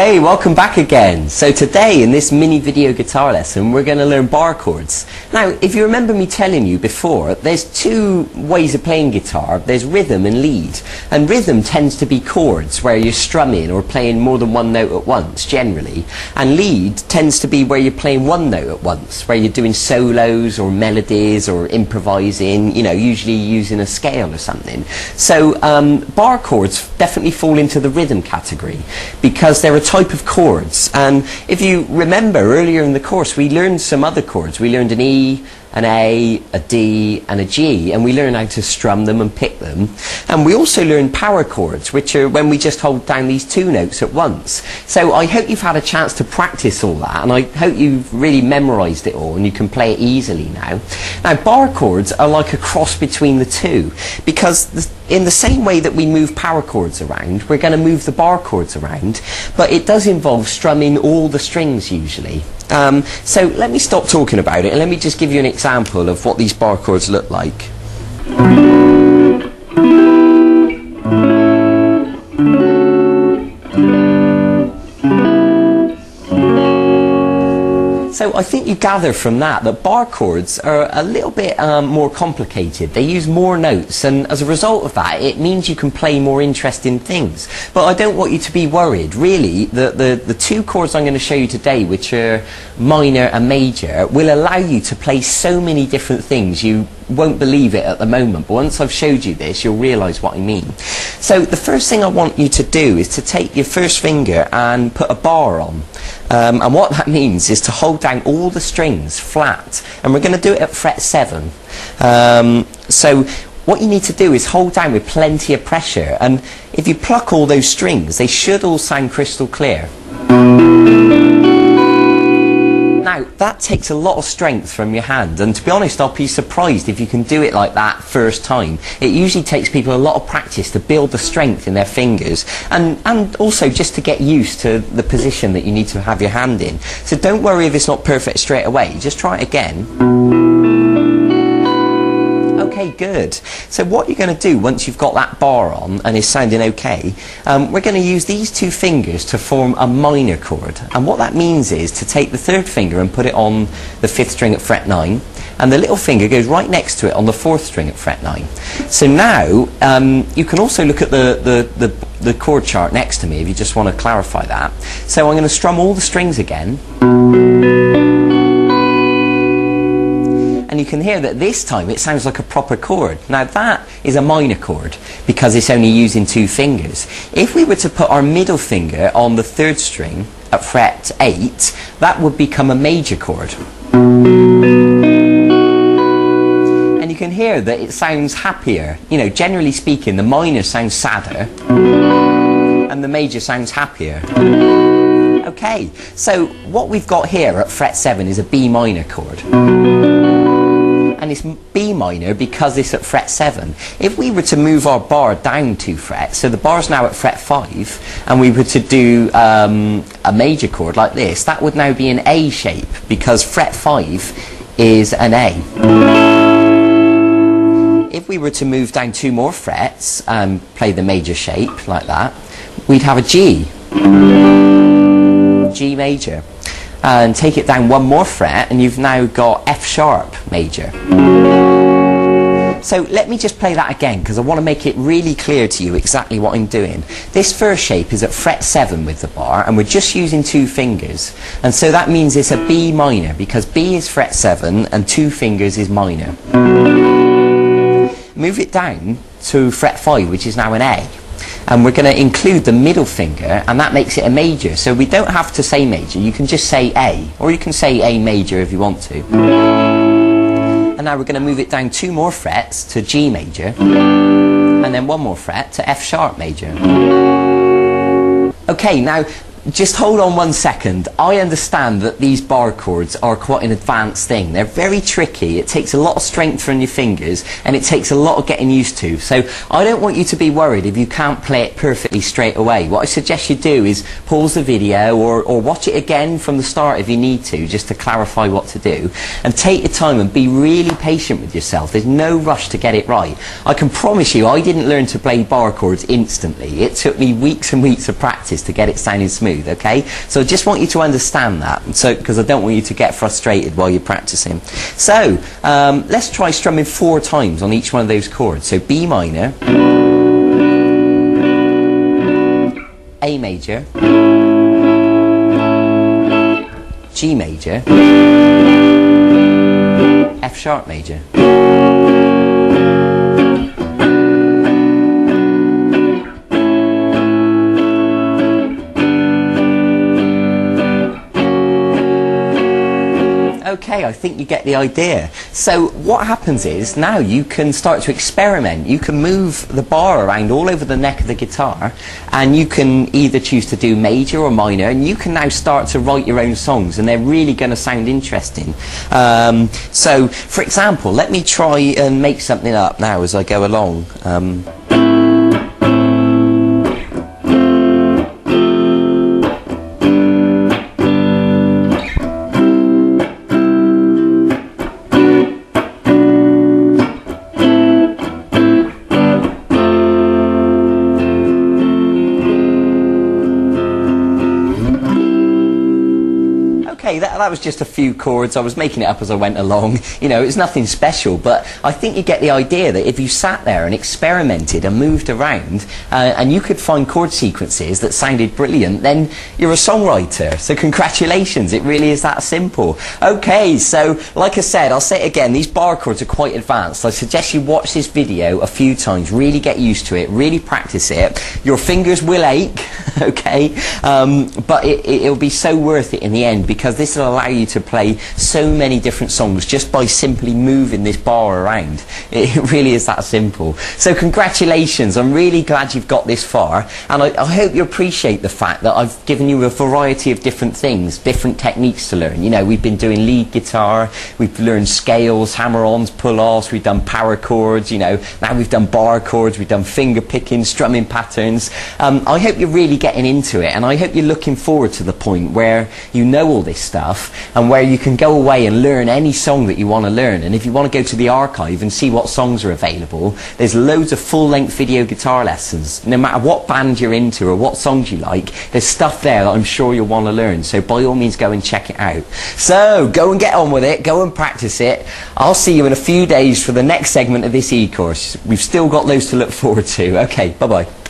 Hey, welcome back again. So today in this mini video guitar lesson we're going to learn bar chords. Now if you remember me telling you before, there's two ways of playing guitar. There's rhythm and lead, and rhythm tends to be chords where you're strumming or playing more than one note at once generally, and lead tends to be where you're playing one note at once, where you're doing solos or melodies or improvising, you know, usually using a scale or something. So bar chords definitely fall into the rhythm category because they're a type of chords. And if you remember earlier in the course we learned some other chords. We learned an E, an A, a D and a G, and we learn how to strum them and pick them. And we also learn power chords, which are when we just hold down these two notes at once. So I hope you've had a chance to practice all that, and I hope you've really memorised it all and you can play it easily now. Now bar chords are like a cross between the two, because in the same way that we move power chords around, we're going to move the bar chords around, but it does involve strumming all the strings usually. So let me stop talking about it and let me just give you an example of what these bar chords look like. So I think you gather from that that bar chords are a little bit more complicated. They use more notes, and as a result of that it means you can play more interesting things. But I don't want you to be worried. Really, the two chords I'm going to show you today, which are minor and major, will allow you to play so many different things you won't believe it at the moment, but once I've showed you this you'll realise what I mean. So the first thing I want you to do is to take your first finger and put a bar on, and what that means is to hold down all the strings flat, and we're going to do it at fret 7. So what you need to do is hold down with plenty of pressure, and if you pluck all those strings they should all sound crystal clear. Now that takes a lot of strength from your hand, and to be honest I'll be surprised if you can do it like that first time. It usually takes people a lot of practice to build the strength in their fingers, and also just to get used to the position that you need to have your hand in. So don't worry if it's not perfect straight away, just try it again. Okay, good. So what you're going to do once you've got that bar on and it's sounding okay, we're going to use these two fingers to form a minor chord. And what that means is to take the third finger and put it on the 5th string at fret 9, and the little finger goes right next to it on the 4th string at fret 9. So now you can also look at the chord chart next to me if you just want to clarify that. So I'm going to strum all the strings again. And you can hear that this time it sounds like a proper chord. Now that is a minor chord because it's only using two fingers. If we were to put our middle finger on the 3rd string at fret 8, that would become a major chord. And you can hear that it sounds happier. You know, generally speaking, the minor sounds sadder and the major sounds happier. Okay, so what we've got here at fret 7 is a B minor chord. And it's B minor because it's at fret 7. If we were to move our bar down 2 frets, so the bar's now at fret 5, and we were to do a major chord like this, that would now be an A shape because fret 5 is an A. If we were to move down 2 more frets and play the major shape like that, we'd have a G. G major. And take it down 1 more fret and you've now got F sharp major. So let me just play that again because I want to make it really clear to you exactly what I'm doing. This first shape is at fret 7 with the bar, and we're just using 2 fingers, and so that means it's a B minor because B is fret 7 and 2 fingers is minor. Move it down to fret 5, which is now an A. And we're going to include the middle finger, and that makes it a major. So we don't have to say major, you can just say A, or you can say A major if you want to. And now we're going to move it down 2 more frets to G major, and then 1 more fret to F sharp major. Okay, now just hold on 1 second. I understand that these bar chords are quite an advanced thing. They're very tricky. It takes a lot of strength from your fingers and it takes a lot of getting used to. So I don't want you to be worried if you can't play it perfectly straight away. What I suggest you do is pause the video or watch it again from the start if you need to, just to clarify what to do. And take your time and be really patient with yourself. There's no rush to get it right. I can promise you I didn't learn to play bar chords instantly. It took me weeks and weeks of practice to get it sounding smooth. smooth, okay? So I just want you to understand that, so because I don't want you to get frustrated while you're practicing. So let's try strumming 4 times on each one of those chords. So B minor, A major, G major, F sharp major. Okay, I think you get the idea. So what happens is now you can start to experiment. You can move the bar around all over the neck of the guitar, and you can either choose to do major or minor, and you can now start to write your own songs, and they're really going to sound interesting. So for example, let me try and make something up now as I go along. Okay, that was just a few chords. I was making it up as I went along. You know, it's nothing special, but I think you get the idea that if you sat there and experimented and moved around and you could find chord sequences that sounded brilliant, then you're a songwriter. So congratulations, it really is that simple. Okay, so like I said, I'll say it again, these bar chords are quite advanced. I suggest you watch this video a few times, really get used to it, really practice it. Your fingers will ache, okay, but it'll be so worth it in the end, because this will allow you to play so many different songs just by simply moving this bar around. It really is that simple. So congratulations, I'm really glad you've got this far, and I hope you appreciate the fact that I've given you a variety of different things, different techniques to learn. You know, we've been doing lead guitar, we've learned scales, hammer-ons, pull-offs, we've done power chords, you know, now we've done bar chords, we've done finger picking, strumming patterns. I hope you're really getting into it, and I hope you're looking forward to the point where you know all this stuff and where you can go away and learn any song that you want to learn. And if you want to go to the archive and see what songs are available, there's loads of full-length video guitar lessons. No matter what band you're into or what songs you like, there's stuff there that I'm sure you'll want to learn. So by all means, go and check it out. So go and get on with it, go and practice it. I'll see you in a few days for the next segment of this e-course. We've still got loads to look forward to. Okay, bye-bye.